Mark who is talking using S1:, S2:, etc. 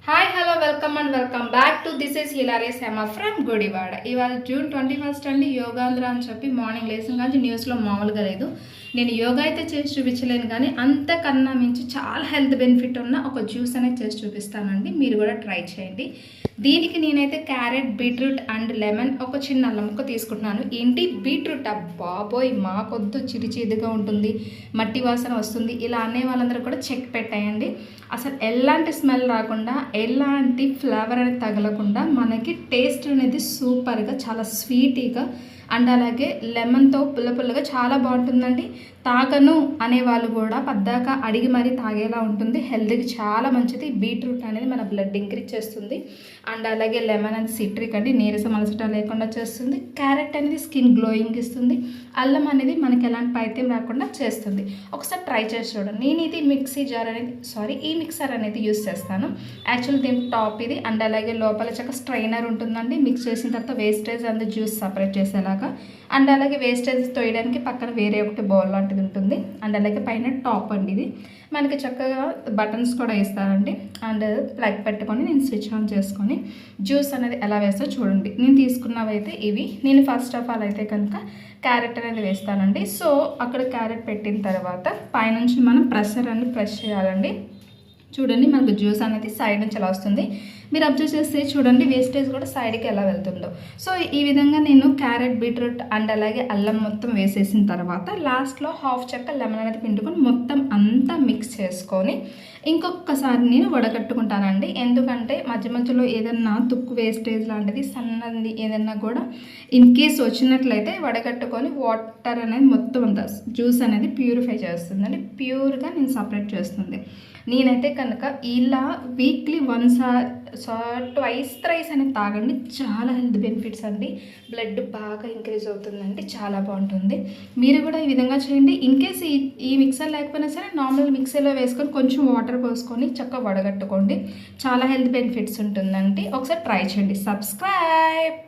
S1: Hi hello welcome and welcome back to this is hilarious Hema from Gudivada. ఇవాళ June 21 అండి, యోగాంధ్ర అని చెప్పి మార్నింగ్ లేసిన కానీ న్యూస్లో మామూలుగా లేదు. నేను యోగా అయితే చేసి చూపించలేను కానీ అంతకన్నా మించి చాలా హెల్త్ బెనిఫిట్ ఉన్న ఒక జ్యూస్ అనేది చేసి చూపిస్తానండి. మీరు కూడా ట్రై చేయండి. దీనికి నేనైతే క్యారెట్, బీట్రూట్ అండ్ లెమన్, ఒక చిన్న అల్లం ముక్క తీసుకుంటున్నాను. ఏంటి బీట్రూట్ బాబోయ్ మాకొద్దు, చిరిచిదిగా ఉంటుంది, మట్టి వాసన వస్తుంది ఇలా అనే వాళ్ళందరూ కూడా చెక్ పెట్టేయండి. అసలు ఎలాంటి స్మెల్ రాకుండా, ఎలాంటి ఫ్లేవర్ అనేది తగలకుండా మనకి టేస్ట్ అనేది సూపర్గా, చాలా స్వీటీగా అండ్ అలాగే లెమన్తో పుల్ల పుల్లగా చాలా బాగుంటుందండి. తాగను అనేవాళ్ళు కూడా పద్దాక అడిగి మరీ తాగేలా ఉంటుంది. హెల్త్కి చాలా మంచిది. బీట్రూట్ అనేది మన బ్లడ్ ఇంక్రీజ్ చేస్తుంది అండ్ అలాగే లెమన్ అనేది సిట్రిక్ అండి, నీరసం అలసట లేకుండా చేస్తుంది. క్యారెట్ అనేది స్కిన్ గ్లోయింగ్ ఇస్తుంది. అల్లం అనేది మనకి ఎలాంటి పైత్యం రాకుండా చేస్తుంది. ఒకసారి ట్రై చేసి చూడండి. నేను ఇది ఈ మిక్సర్ అనేది యూస్ చేస్తాను. యాక్చువల్లీ దీని టాప్ ఇది అండ్ అలాగే లోపల చక్క స్ట్రైనర్ ఉంటుందండి. మిక్స్ చేసిన తర్వాత వేస్టేజ్ అండ్ జ్యూస్ సపరేట్ చేసేలాగా అండ్ అలాగే వేస్టేజ్ తోయడానికి పక్కన వేరే ఒకటి బౌల్ లాంటిది ఉంటుంది అండ్ అలాగే పైన టాప్ అండి. ఇది మనకి చక్కగా బటన్స్ కూడా వేస్తారండి అండ్ ప్లగ్ పెట్టుకొని నేను స్విచ్ ఆన్ చేసుకొని జ్యూస్ అనేది ఎలా వేస్తో చూడండి. నేను తీసుకున్నవైతే ఇవి. నేను ఫస్ట్ ఆఫ్ ఆల్ అయితే కనుక క్యారెట్ అనేది వేస్తానండి. సో అక్కడ క్యారెట్ పెట్టిన తర్వాత పైనుంచి మనం ప్రెస్ చేయాలండి. చూడండి మనకు జ్యూస్ అనేది సైడ్ నుంచి ఎలా వస్తుంది. మీరు అబ్జర్వ్ చేస్తే చూడండి వేస్టేజ్ కూడా సైడ్కి ఎలా వెళ్తుందో. సో ఈ విధంగా నేను క్యారెట్, బీట్రూట్ అండ్ అలాగే అల్లం మొత్తం వేసేసిన తర్వాత లాస్ట్లో హాఫ్ చెక్క లెమన్ అనేది పిండుకొని మొత్తం అంతా మిక్స్ చేసుకొని ఇంకొకసారి నేను వడగట్టుకుంటానండి. ఎందుకంటే మధ్య మధ్యలో ఏదన్నా తుక్కు వేస్టేజ్ లాంటిది సన్నది ఏదన్నా కూడా ఇన్ కేస్ వచ్చినట్లయితే వడగట్టుకొని వాటర్ అనేది మొత్తం అంతా జ్యూస్ అనేది ప్యూరిఫై చేస్తుందండి. ప్యూర్గా నేను సపరేట్ చేస్తుంది. నేనైతే కనుక ఇలా వీక్లీ వన్స్ ట్వైస్ థ్రైస్ అనేది తాగండి. చాలా హెల్త్ బెనిఫిట్స్ అండి. బ్లడ్ బాగా ఇంక్రీజ్ అవుతుందండి, చాలా బాగుంటుంది. మీరు కూడా ఈ విధంగా చేయండి. ఇన్ కేస్ ఈ మిక్సర్ లేకపోయినా సరే నార్మల్ మిక్సర్లో వేసుకొని కొంచెం వాటర్ పోసుకొని చక్కగా వడగట్టుకోండి. చాలా హెల్త్ బెనిఫిట్స్ ఉంటుందండి. ఒకసారి ట్రై చేయండి. సబ్స్క్రైబ్.